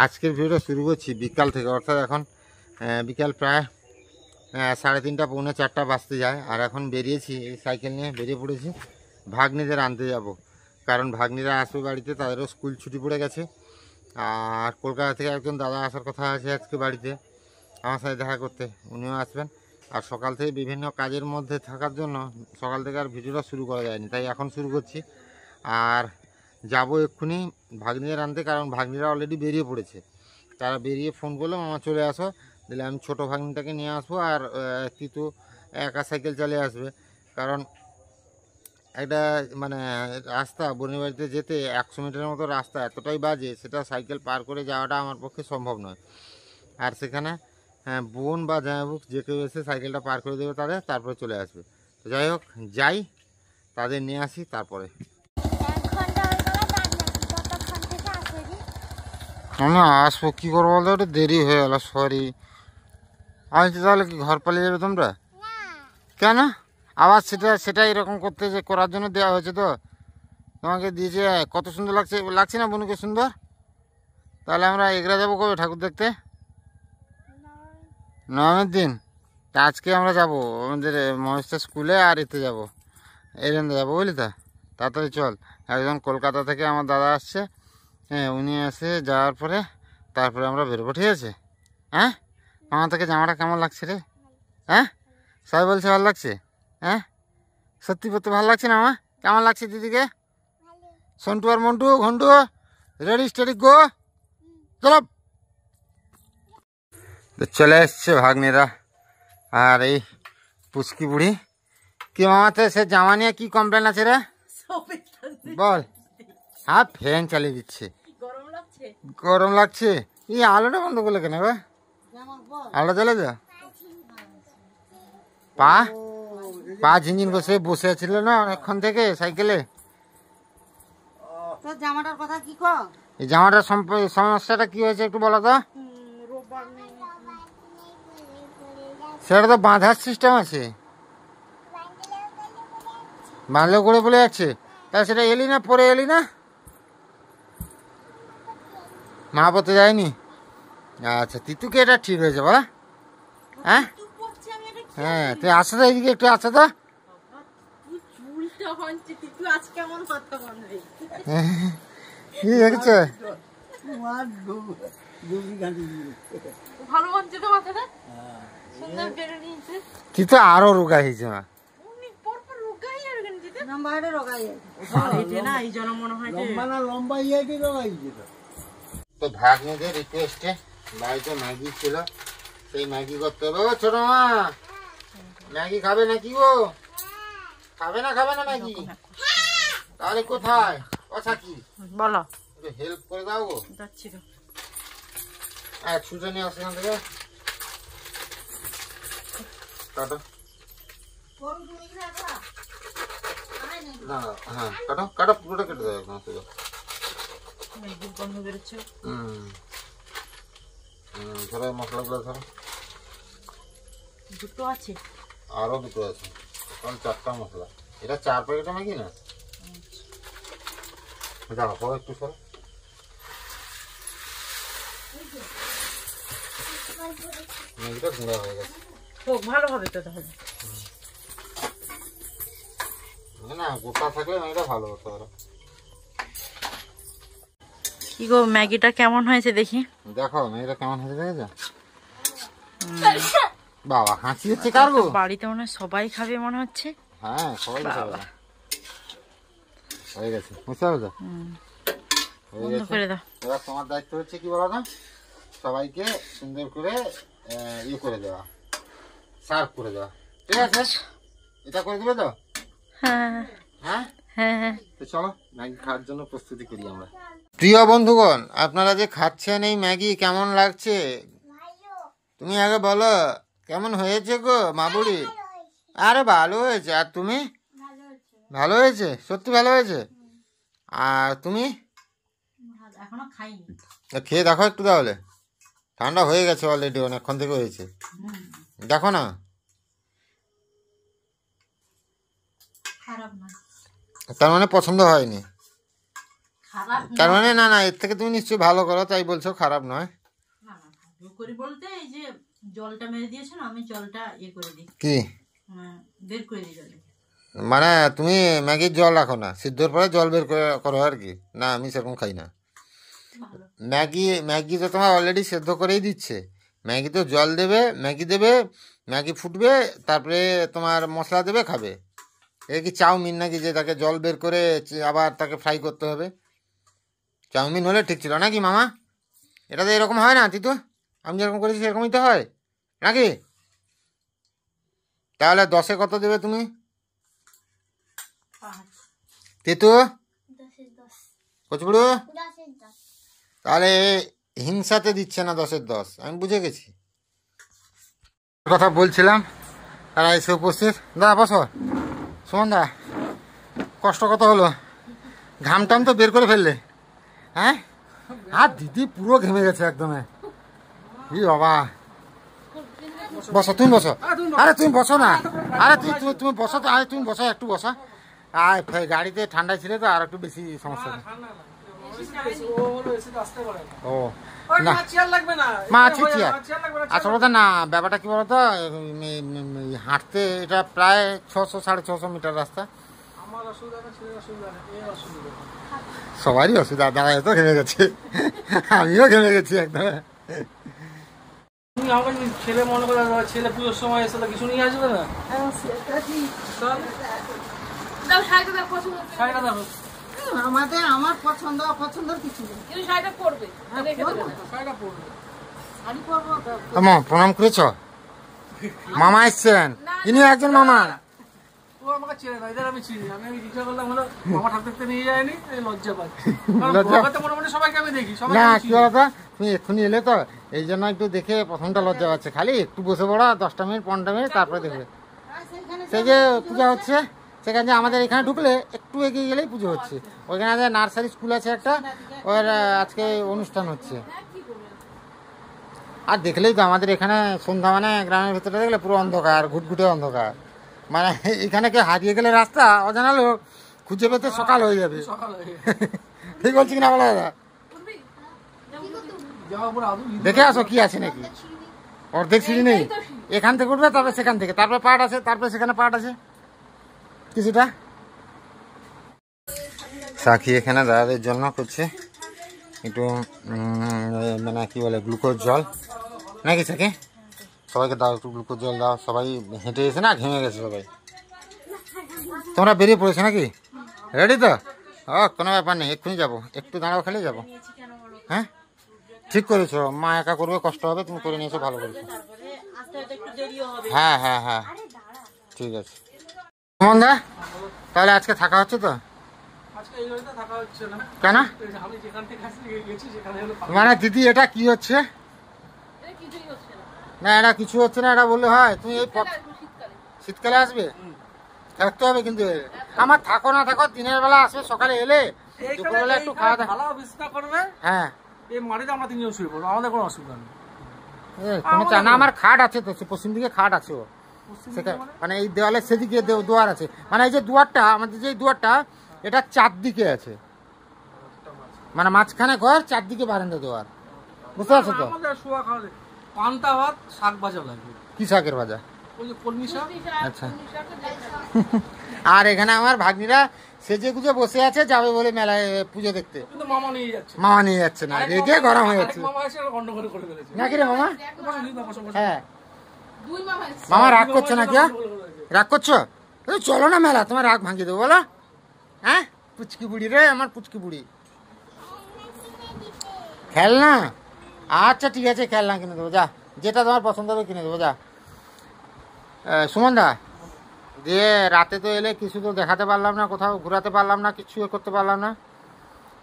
আজকের ভিডিওটা শুরু করছি বিকাল থেকে, অর্থাৎ এখন বিকাল প্রায় 3:30 পৌনে 4টা বাজতে যায়। আর এখন বেরিয়েছি, এই সাইকেল নিয়ে বেরিয়ে পড়েছি ভাগ্নিদের আনতে যাব, কারণ ভাগ্নিরা আসবে বাড়িতে, তাদেরও স্কুল ছুটি পড়ে গেছে। আর কলকাতা থেকে একজন দাদা আসার কথা আছে আজকে বাড়িতে আমার সাথে দেখা করতে, উনিও আসবেন। আর সকাল থেকে বিভিন্ন কাজের মধ্যে থাকার জন্য সকাল থেকে আর ভিডিওটা শুরু করা যায়নি, তাই এখন শুরু করছি। আর যাবো এক্ষুনি ভাগ্নিদের আনতে, কারণ ভাগ্নিরা অলরেডি বেরিয়ে পড়েছে। তারা বেরিয়ে ফোন করলো, মামা চলে আসো, দিলে আমি ছোটো ভাগ্নিটাকে নিয়ে আসবো। আর তিতু একা সাইকেল চালিয়ে আসবে, কারণ একটা মানে রাস্তা বোনের বাড়িতে যেতে 100 মিটারের মতো রাস্তা, এতটাই বাজে, সেটা সাইকেল পার করে যাওয়াটা আমার পক্ষে সম্ভব নয়। আর সেখানে বোন বা জামাইবাবু যে কেউ এসে সাইকেলটা পার করে দেবে তাদের, তারপরে চলে আসবে। তো যাই হোক, যাই তাদের নিয়ে আসি তারপরে। না আসবো, কী করবো বলতো, একটু দেরি হয়ে গেল, সরি। আচ্ছা তাহলে কি ঘর পালিয়ে যাবে তোমরা? কেন আবার সেটা এরকম করতে যে করার জন্য দেওয়া হয়েছে, তো তোমাকে দিয়েছে, কত সুন্দর লাগছে না বোনকে সুন্দর? তাহলে আমরা এগরা যাবো কবে ঠাকুর দেখতে? নবমীর দিন। তা আজকে আমরা যাব আমাদের মহেশটা স্কুলে, আর এতে যাবো এরেন্দা যাবো, বুঝলি তো? তাড়াতাড়ি চল, একজন কলকাতা থেকে আমার দাদা আসছে, হ্যাঁ উনি এসে যাওয়ার পরে তারপরে আমরা বেরোবো, ঠিক আছে? হ্যাঁ আমার থেকে জামাটা কেমন লাগছে রে? হ্যাঁ সবাই বলছে ভালো লাগছে? হ্যাঁ সত্যি পড়তে ভালো লাগছে না? আমার কেমন লাগছে দিদিকে? সন্টু আর Montu Ghontu ready steady go, চলো। চলে এসছে ভাগ্নেরা আর এই পুচকি বুড়ি। কি মামাতে সে জামা নিয়ে কি কমপ্লেন আছে রে? বল। হ্যাঁ ফ্যান চালিয়ে দিচ্ছে, গরম লাগছে। এই আলোটা বন্ধ করলে কেন গো? আলো জ্বলে যা। পা ঝিনঝিন বসে বসে ছিল না অনেকক্ষণ থেকে সাইকেলে। জামাটার কথা কি কর? এই জামাটার সমস্যাটা কি হয়েছে একটু বলো তো? সেটা তো বাঁধার সিস্টেম আছে, বাঁধলেও করে বলে যাচ্ছে। তা সেটা এলি না, পরে এলি না? মা পড়তে যায়নি? আচ্ছা তিতুকে এটা ঠিক হয়েছে বলা? হ্যাঁ হ্যাঁ তুই আসো তো এইদিকে, একটু আসো তো। কি দেখেছ? তিতু আরো রোগা হয়েছে মা। তো ভাগ্নেদের রিকোয়েস্টে বাড়িতে ম্যাগি ছিল, সেই ম্যাগি করতে হবে। ও ছোট মা ম্যাগি খাবে নাকি? ও খাবে না ম্যাগি? তাহলে কোথায় কথা কি বলো, হেল্প করে দাও গো। এক সুজা নিয়ে আসে এখান থেকে, কাটো না, হ্যাঁ কাটো কাটো, পুরোটা কেটে দেবে একদম সুজা। ধরো মশলাগুলো ধরো, দুটো আছে, আরো দুটো আছে, কারণ 4টা মশলা। এটা 4 প্যাকেট ম্যাগি না? দেখো একটু সরো। ম্যাগিটা গুঁড়া হয়ে গেছে, ভালো হবে তো তাহলে। না গোটা থাকলে ম্যাগিটা ভালো হতো আরো। কি গো ম্যাগিটা কেমন হয়েছে দেখি? দেখো ম্যাগিটা কেমন হয়েছে, দেখেছো? বাবা হাসি হচ্ছে কার গো? বাড়িতে মনে হয় সবাই খাবে মনে হচ্ছে। হ্যাঁ সবাই খাবে। হয়ে গেছে, বুঝতে পারছো? বন্ধ করে দাও। এবার তোমার দায়িত্ব হচ্ছে কি বলো না, সবাইকে সুন্দর করে ইয়ে করে দেওয়া, সার্ভ করে দেওয়া, ঠিক আছে? এটা করে দেবে তো? হ্যাঁ হ্যাঁ হ্যাঁ, তো চলো ম্যাগি খাওয়ার জন্য প্রস্তুতি করি আমরা। প্রিয় বন্ধুগণ, আপনারা যে খাচ্ছেন এই ম্যাগি কেমন লাগছে তুমি আগে বলো, কেমন হয়েছে গো মা বুড়ি? আরে ভালো হয়েছে। আর তুমি? ভালো হয়েছে, সত্যি ভালো হয়েছে। আর তুমি? এখনো খাইনি। খেয়ে দেখো একটু, তাহলে ঠান্ডা হয়ে গেছে অলরেডি, অনেকক্ষণ থেকে হয়েছে, দেখো না। খারাপ না, তার মানে পছন্দ হয়নি? খারাপ তার মানে না না, এর থেকে তুমি নিশ্চয়ই ভালো করো, তাই বলছো খারাপ নয়। না না, ভালো করি বলতে এই যে জলটা মেরে দিয়েছে না, আমি জলটা করে দিই, কি বের করে দিই জলে। মানে তুমি ম্যাগির জল রাখো না, সিদ্ধর পরে জল বের করে করো আর কি? না আমি সেরকম খাই না। ভালো। ম্যাগি তো তোমার অলরেডি সেদ্ধ করেই দিচ্ছে। ম্যাগি তো জল দেবে, ম্যাগি দেবে, ম্যাগি ফুটবে, তারপরে তোমার মশলা দেবে, খাবে। এ কি চাউমিন নাকি যে তাকে জল বের করে আবার তাকে ফ্রাই করতে হবে? চাউমিন হলে ঠিক ছিল নাকি মামা? এটা তো এরকম হয় না তিতু, আমি যেরকম করেছি সেরকমই তো হয় নাকি? তাহলে 10-এ কত দেবে তুমি তিতু কচুবুড়ু? তাহলে হিংসাতে দিচ্ছে না 10-এর 10, আমি বুঝে গেছি। কথা বলছিলাম, তারা এসে উপস্থিত। দা বসো। সুমন দা, কষ্ট কত হলো, ঘাম টাম তো বের করে ফেললে, হ্যাঁ? আর দিদি পুরো ঘেমে গেছে একদম। ই বাবা, বসো তুমি, বসো। আরে তুমি বসো না, আরে তুমি বসো তো, আরে তুমি বসো, একটু বসো। আর গাড়িতে ঠান্ডায় ছিল তো আর একটু বেশি সমস্যা। ও না মা আছে চেয়ার। আচ্ছা বলতো না, ব্যাপারটা কি বলতো, হাঁটতে এটা প্রায় 600-650 মিটার রাস্তা। সবারই অসুবিধা, দাঁড়ায় তো ঘেমে গেছে, আমিও ঘেমে গেছি একদম। ছেলে মনে করে ছেলে পুজোর সময় এসে কিছু নিয়ে আসবে না। আমার পছন্দ অপছন্দের কিছু নেই, শাড়িটা পরবে, শাড়ি পরবো। প্রণাম করেছ? মামা এসছেন, ইনি একজন মামা। ও আমাকে চেনে না, এদের আমি চিনি। আমি জিজ্ঞাসা করলাম, হলো মামা ঠাকুর দেখতে নিয়ে যায়নি, এই লজ্জা পাচ্ছি। মোটামুটি সবাইকে আমি দেখি, সবাই না কি বলতো, তুমি এক্ষুনি এলে তো এই জন্য একটু দেখে প্রথমটা লজ্জা পাচ্ছে। খালি একটু বসে পড়ো 10 মিনিট 15 মিনিট, তারপরে দেখবে। সেই যে পূজা হচ্ছে সেখানে আমাদের এখানে ঢুকলে একটু এগিয়ে গেলেই পুজো হচ্ছে। ওইখানে যে নার্সারি স্কুল আছে একটা, ওর আজকে অনুষ্ঠান হচ্ছে। আর দেখলেই তো আমাদের এখানে সন্ধ্যা মানে গ্রামের ভেতরে দেখলে পুরো অন্ধকার, ঘুটঘুটে অন্ধকার। মানে এখানে কেউ হারিয়ে গেলে রাস্তা অজানা লোক খুঁজে পেতে সকাল হয়ে যাবে। ঠিক বলছি কিনা বলো দাদা? দেখে আসো কি আছে নাকি, অর্ধেক সিঁড়ি নেই। এখান থেকে উঠবে, তারপরে সেখান থেকে, তারপরে পার্ট আছে, তারপরে সেখানে পার্ট আছে কিছুটা। সাক্ষী এখানে দাদাদের জন্য করছে একটু মানে কি বলে গ্লুকোজ জল নাকি সাক্ষী? সবাইকে দাও একটু গ্লুকোজ জল দাও। সবাই হেঁটে এসে না ঘেমে গেছে সবাই। তোমরা বেরিয়ে পড়েছো নাকি? রেডি তো? ও কোনো ব্যাপার নেই, এক্ষুনি যাবো, একটু দাঁড়াও খেলে যাবো। হ্যাঁ ঠিক করেছো, মা একা করবে, কষ্ট হবে, তুমি করে নিয়েছো, ভালো করেছো। হ্যাঁ হ্যাঁ হ্যাঁ ঠিক আছে। সুমন দা, তাহলে আজকে থাকা হচ্ছে তো? কেন মানে দিদি এটা কি হচ্ছে? না এটা কিছু হচ্ছে না, এটা বললে হয়? তুমি এই শীতকালে আসবে, থাকতে হবে কিন্তু। আমার থাকো না থাকো, দিনের বেলা আসবে, সকালে এলে দুপুরবেলা একটু খাওয়া দাওয়া করবে। হ্যাঁ এই মাটিতে আমরা তিনজন শুয়ে পড়বো, আমাদের কোনো অসুবিধা নেই। না আমার খাট আছে তো, পশ্চিম দিকে খাট আছে ও সেখানে, মানে এই দেওয়ালের সেদিকে দুয়ার আছে। মানে এই যে দুয়ারটা, আমাদের যে দুয়ারটা, এটা 4 দিকে আছে, মানে মাঝখানে ঘর, 4 দিকে বারান্দা দুয়ার, বুঝতে পারছো তো? পান্তা ভাত, শাক ভাজা লাগবে। কি শাকের ভাজা? ওই যে কলমি শাক। আচ্ছা। আর এখানে আমার ভাগ্নিরা সেজে গুজে বসে আছে, যাবে বলে মেলায় পুজো দেখতে। মামা নিয়ে যাচ্ছে, মামা নিয়ে যাচ্ছে না, রেগে গরম হয়ে যাচ্ছে নাকি রে মামা? হ্যাঁ মামা রাগ করছো নাকি? রাগ করছো? চলো না মেলা, তোমার রাগ ভাঙিয়ে দেবো বলো। হ্যাঁ পুচকি বুড়ি রে, আমার পুচকি বুড়ি। খেলনা? আচ্ছা ঠিক আছে, খেলনা কিনে দেবো, যা, যেটা তোমার পছন্দ হবে কিনে দেবো, যা। সুমন দা, দিয়ে রাতে তো এলে কিছু তো দেখাতে পারলাম না, কোথাও ঘোরাতে পারলাম না, কিছু করতে পারলাম না,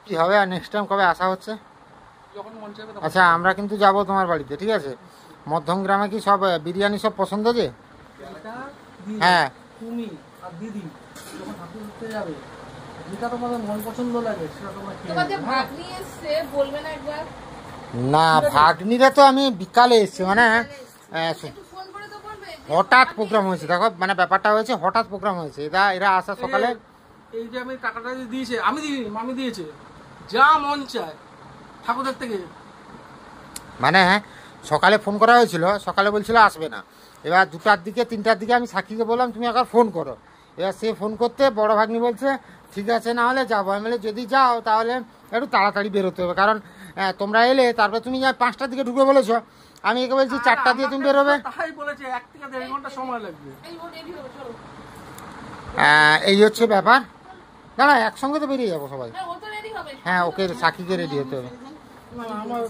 কি হবে? আর নেক্সট টাইম কবে আসা হচ্ছে? আচ্ছা আমরা কিন্তু যাব তোমার বাড়িতে, ঠিক আছে? মধ্যম গ্রামে কি সব বিরিয়ানি সব পছন্দ যে? হ্যাঁ তুমি আর দিদি যখন ঠাকুর দেখতে যাবে, যেটা তোমাদের মন পছন্দ লাগে সেটা তোমরা তোমাদের ভাগ্নি এসে বলবে না একবার? না ভাগ্নিরা তো আমি বিকালে এসছি, মানে হঠাৎ প্রোগ্রাম হয়েছে, দেখো মানে ব্যাপারটা হয়েছে হঠাৎ প্রোগ্রাম হয়েছে। এরা আসা সকালে, এই যে আমি টাকাটা দিয়েছে, আমি দিইনি, মামি দিয়েছে, যা মন চায় ঠাকুর দেখতে গিয়ে। মানে সকালে ফোন করা হয়েছিল, সকালে বলছিল আসবে না, এবার 2টার দিকে 3টার দিকে আমি সাক্ষীকে বললাম তুমি একবার ফোন করো, এবার সে ফোন করতে বড় ভাগ্নি বলছে ঠিক আছে না হলে যাবো। আমি বলে যদি যাও তাহলে একটু তাড়াতাড়ি বেরোতে হবে, কারণ তোমরা এলে তারপরে তুমি যা 5টার দিকে ঢুকে বলেছো, আমি একে বলছি 4টা দিয়ে তুমি বেরোবে। তাই বলেছে 1 থেকে 1.5 ঘন্টা সময় লাগবে। এই হচ্ছে ব্যাপার। দাঁড়া একসঙ্গে তো বেরিয়ে যাবো সবাই। হ্যাঁ ওকে সাক্ষীকে রেডি হতে হবে। আমার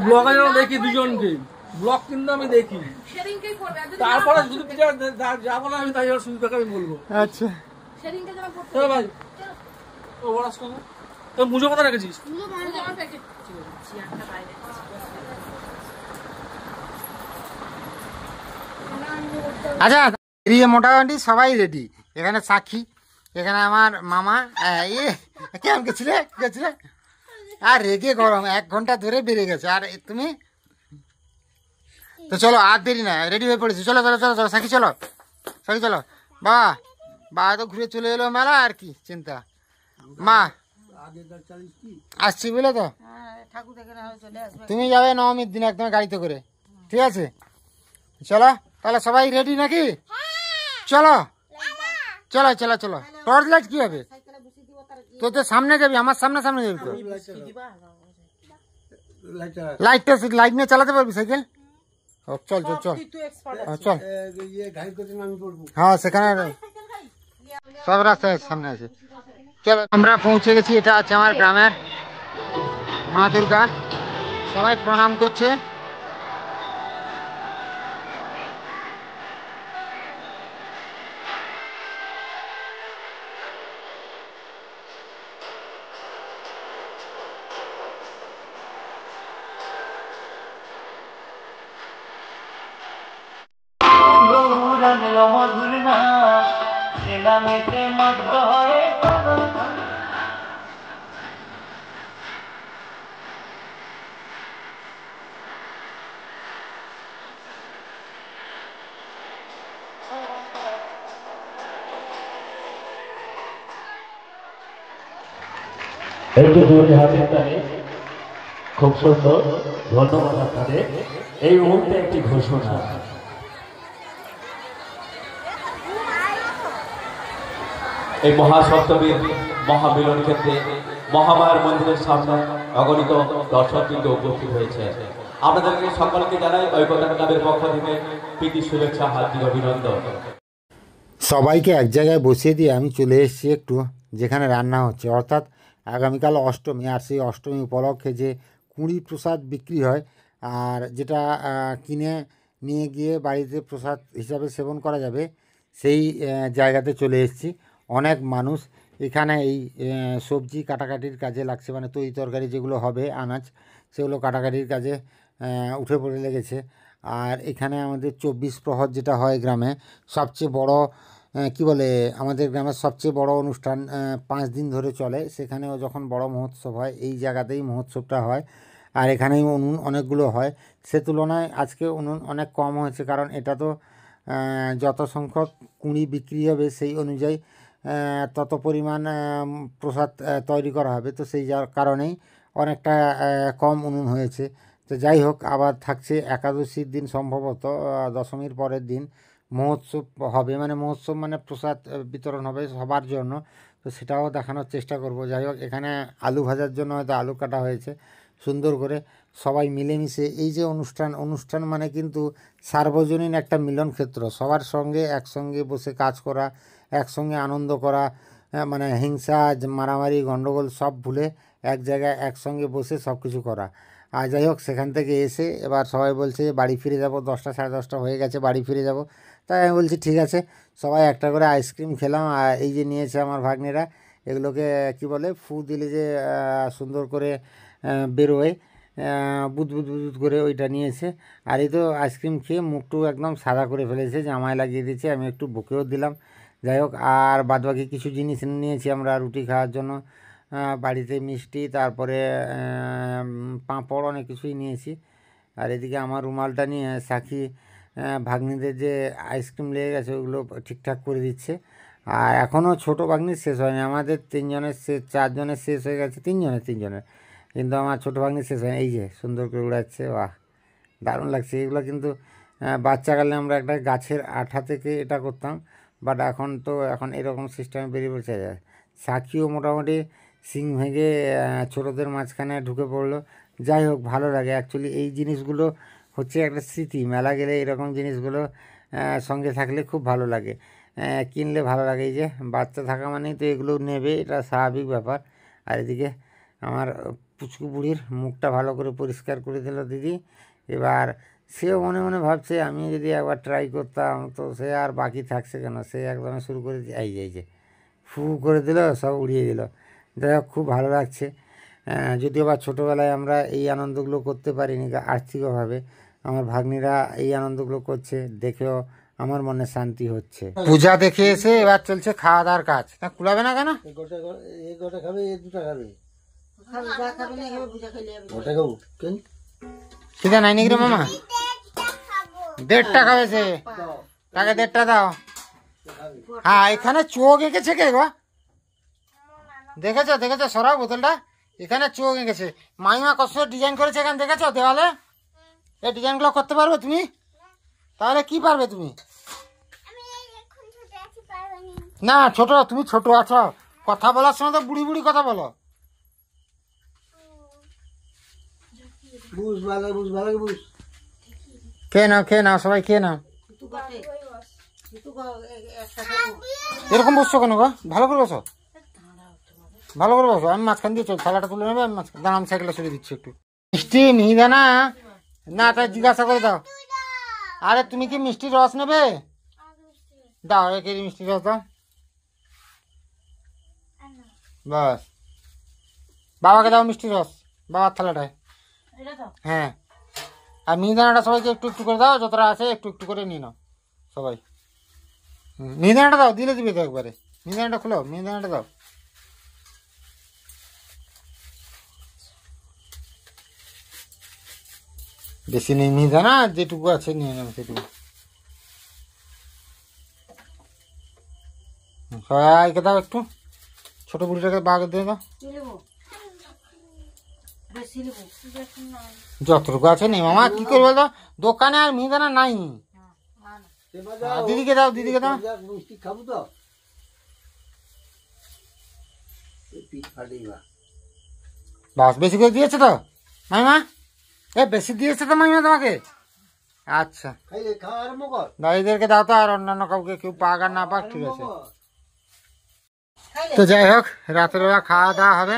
ব্লগে যেন দেখি দুজনকে, ব্লগ কিন্তু আমি দেখি, তারপরে যদি যাবো না আমি তাই সুবিধাকে আমি বলবো। আচ্ছা চলো ভাই, ও বড় আসলে তো মুজো কথা রেখেছিস। আচ্ছা বেরিয়ে মোটামুটি সবাই রেডি। এখানে সাক্ষী, এখানে আমার মামা, কেমন গেছিলে আর রেগে গরম 1 ঘন্টা ধরে বেরিয়ে গেছে। আর তুমি তো চলো আর দেরি না, রেডি হয়ে পড়েছি, চলো চলো চলো চলো সাক্ষী চলো, সাক্ষী চলো। বাবা তো ঘুরে চলে এলো মেলা, আর কি চিন্তা। মা আসছি বুঝলে তো, তুমি যাবে নবমীর দিন একদম গাড়িতে করে, ঠিক আছে? চলো তাহলে সবাই রেডি নাকি? চলো চলো চলো চলো। টর্চ লাইট কি হবে? তো তো সামনে যাবি, আমার সামনে সামনে যাবি তো। লাইট নিয়ে চালাতে পারবি সাইকেল? চল চল চল চল। হ্যাঁ সেখানে সব রাস্তায় সামনে আছে। চলো আমরা পৌঁছে গেছি, এটা আছে আমার গ্রামের মা দুর্গা, সবাই প্রণাম করছে। একটু জোরে হাতের তালে, খুব সুন্দর, ধন্যবাদ আপনাদের। এই মুহূর্তে একটি ঘোষণা, এই মহাসপ্তমীর মহামিলন ক্ষেত্রে মহামায়ার মন্দিরের সামনে অগণিত দর্শকবৃন্দ উপস্থিত হয়েছে। আপনাদেরকে সকলকে জানাই ঐক্যতা ক্লাবের পক্ষ থেকে প্রীতি শুভেচ্ছা, হার্দিক অভিনন্দন। সবাইকে এক জায়গায় বসিয়ে দিয়ে আমি চলে এসেছি একটু যেখানে রান্না হচ্ছে, অর্থাৎ আগামীকাল অষ্টমী, আর সেই অষ্টমী উপলক্ষে যে কুঁড়ি প্রসাদ বিক্রি হয় আর যেটা কিনে নিয়ে গিয়ে বাড়িতে প্রসাদ হিসাবে সেবন করা যাবে, সেই জায়গাতে চলে এসেছি। অনেক মানুষ এখানে এই সবজি কাটাকাটির কাজে লাগছে, মানে তরি তরকারি যেগুলো হবে আনাজ সেগুলো কাটাকাটির কাজে উঠে পড়ে লেগেছে। আর এখানে আমাদের 24 প্রহর যেটা হয় গ্রামে সবচেয়ে বড়, কি বলে, আমাদের গ্রামের সবচেয়ে বড় অনুষ্ঠান 5 দিন ধরে চলে। সেখানেও যখন বড় মহোৎসব হয় এই জায়গাতেই মহোৎসবটা হয়, আর এখানেই উনুন অনেকগুলো হয়। সে তুলনায় আজকে উনুন অনেক কম হয়েছে, কারণ এটা তো যত সংখ্যক কুঁড়ি বিক্রি হবে সেই অনুযায়ী তত পরিমাণ প্রসাদ তৈরি করা হবে, তো সেই কারণেই অনেকটা কম উনুন হয়েছে। তো যাই হোক, আবার থাকছে একাদশীর দিন, সম্ভবত দশমীর পরের দিন মহোৎসব হবে, মানে মহোৎসব মানে প্রসাদ বিতরণ হবে সবার জন্য, তো সেটাও দেখানোর চেষ্টা করব। যাই হোক, এখানে আলু ভাজার জন্য হয়তো আলু কাটা হয়েছে সুন্দর করে, সবাই মিলেমিশে এই যে অনুষ্ঠান মানে কিন্তু সার্বজনীন একটা মিলন ক্ষেত্র, সবার সঙ্গে একসঙ্গে বসে কাজ করা, একসঙ্গে আনন্দ করা, মানে হিংসা মারামারি গণ্ডগোল সব ভুলে এক জায়গায় একসঙ্গে বসে সব কিছু করা। আর যাই হোক, সেখান থেকে এসে এবার সবাই বলছে বাড়ি ফিরে যাব, 10টা সাড়ে 10টা হয়ে গেছে, বাড়ি ফিরে যাব। তাই আমি বলছি ঠিক আছে, সবাই একটা করে আইসক্রিম খেলাম। আর এই যে নিয়েছে আমার ভাগ্নেরা, এগুলোকে কি বলে, ফু দিলে যে সুন্দর করে বেরোয়, বুদ বুদ বুদ করে ওইটা নিয়েছে। আর এই তো আইসক্রিম খেয়ে মুখটু একদম সাদা করে ফেলেছে, জামায় লাগিয়ে দিয়েছে, আমি একটু বকেও দিলাম। যাই হোক, আর বাদবাকি কিছু জিনিস নিয়েছি আমরা রুটি খাওয়ার জন্য, বাড়িতে মিষ্টি, তারপরে পাঁপড়, অনেক কিছুই নিয়েছি। আর এদিকে আমার রুমালটা নিয়ে সাক্ষী ভাগ্নিদের যে আইসক্রিম লেগে গেছে ওগুলো ঠিকঠাক করে দিচ্ছে। আর এখনও ছোটো ভাগ্নির শেষ হয়নি, আমাদের 3 জনের শেষ, 4 জনের শেষ হয়ে গেছে, 3 জনের, কিন্তু আমার ছোটো ভাগ্নির শেষ হয়নি। এই যে সুন্দর করে উড়াচ্ছে, বাহ দারুণ লাগছে। এগুলো কিন্তু বাচ্চাকালে আমরা একটা গাছের আঠা থেকে এটা করতাম, বাট এখন এরকম সিস্টেমে বেরিয়ে পড়ছে। সাকিও মোটামুটি সিং ভেঙে ছোটোদের মাঝখানে ঢুকে পড়লো। যাই হোক, ভালো লাগে অ্যাকচুয়ালি। এই জিনিসগুলো হচ্ছে একটা স্মৃতি, মেলা গেলে এরকম জিনিসগুলো সঙ্গে থাকলে খুব ভালো লাগে, কিনলে ভালো লাগে। এই যে বাচ্চা থাকা মানেই তো এগুলো নেবে, এটা স্বাভাবিক ব্যাপার। আর এদিকে আমার পুচকু বুড়ির মুখটা ভালো করে পরিষ্কার করে দিল দিদি। এবার সেও মনে মনে ভাবছে আমি যদি একবার ট্রাই করতাম তো সে আর বাকি থাকছে কেন, সে একদম শুরু করে এই যে ফু করে দিল, সব উড়িয়ে দিল। যাই হোক, খুব ভালো লাগছে। যদিও বা ছোটোবেলায় আমরা এই আনন্দগুলো করতে পারিনি আর্থিকভাবে, আমার ভাগ্নিরা এই আনন্দগুলো করছে, দেখেও আমার মনে শান্তি হচ্ছে। পূজা দেখে এসে এবার চলছে খাওয়া দাওয়ার কাজ। তা কুলাবে না কেন? এই গোটা খাবে, এই দুটা খাবে, গোটা খাবো কেন? খিদে নাই নাকি রে মামা? 1.5টা খাবে সে, তাকে 1.5টা দাও। হ্যাঁ, এখানে চোখ এঁকেছে কে গো? দেখেছো সরাও বোতলটা, এখানে চোখ এঁকেছে। মাইমা কষ্ট ডিজাইন করেছে এখানে, দেখেছো দেওয়ালে? এই ডিজাইনগুলো করতে পারবে তুমি? তাহলে কি পারবে তুমি? না ছোট, তুমি ছোট আছো, কথা বলার সময় তো বুড়ি বুড়ি কথা বলো। বুঝ ভালো, বুঝ ভালো, বুঝ। খেয়ে নাও সবাই খেয়ে নাও। এরকম বসছো কেন গো? ভালো করে বসো, ভালো করে বসো। আমি মাঝখান দিয়ে চল, থালাটা তুলে নেবে, আমি মাঝখান দাঁড়া, আমি সাইকেলটা সরিয়ে দিচ্ছি একটু। মিষ্টি মিহিদানা না, তাই জিজ্ঞাসা করে দাও। আরে তুমি কি মিষ্টির রস নেবে? দাও, এক কেজি মিষ্টির রস দাও। বাস, বাবাকে দাও মিষ্টির রস, বাবার থালাটায়। হ্যাঁ, আর মিহিদানাটা সবাইকে একটু একটু করে দাও, যতটা আছে একটু একটু করে নিয়ে নাও সবাই। মিহিদানাটা দাও, দিলে দিবে তো একবারে। মিহিদানাটা খুলো, মিহিদানাটা দাও। বেশি নেই মিহিদানা, যেটুকু আছে নিয়ে নেব সেটুকু। সবাইকে দাও একটু, ছোট বুড়িটাকে বাগে দিয়ে দাও। যতটুকু আছে নেই মামা, কি করবো তো, দোকানে আর মিহিদানা নাই। দিদিকে দাও, দিদিকে দাও। মিষ্টি খাবো তো, পিঠ ফাটি বা। বাস, বেশি করে দিয়েছে তো মাইমা? বেশি দিয়েছে তো মাইমা তোমাকে? আচ্ছা, খাইলে খাওয়া আরম্ভ কর। দাদিদেরকে দাও তো, আর অন্যান্য কাউকে কেউ পাক আর না পাক, ঠিক আছে। তো যাই হোক, রাতের বেলা খাওয়া দাওয়া হবে।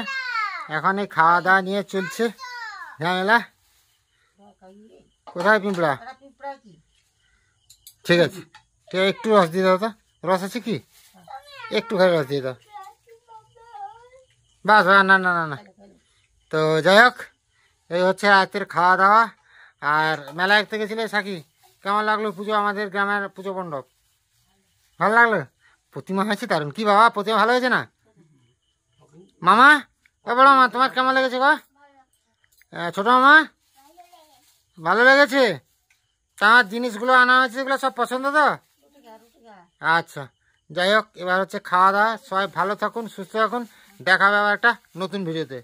এখন এই খাওয়া দাওয়া নিয়ে চলছে ঝামেলা। কোথায় পিঁপড়া? ঠিক আছে, ঠিক আছে, একটু রস দিয়ে দাও তো। রস আছে কি? একটু খাই রস দিয়ে দাও। বাস, না না না না। তো যাই হোক, এই হচ্ছে রাতের খাওয়া দাওয়া। আর মেলা দেখতে গেছিলে সাকি, কেমন লাগলো পুজো? আমাদের গ্রামের পুজো মণ্ডপ ভালো লাগলো? প্রতিমা হয়েছে দারুণ। কি বাবা, প্রতিমা ভালো হয়েছে না মামা? বড় মামা, তোমার কেমন লেগেছে গো? ছোট মামা, ভালো লেগেছে? তোমার জিনিসগুলো আনা হয়েছে, এগুলো সব পছন্দ তো? আচ্ছা, যাই হোক, এবার হচ্ছে খাওয়া দাওয়া। সবাই ভালো থাকুন, সুস্থ থাকুন, দেখা হবে আবার একটা নতুন ভিডিওতে।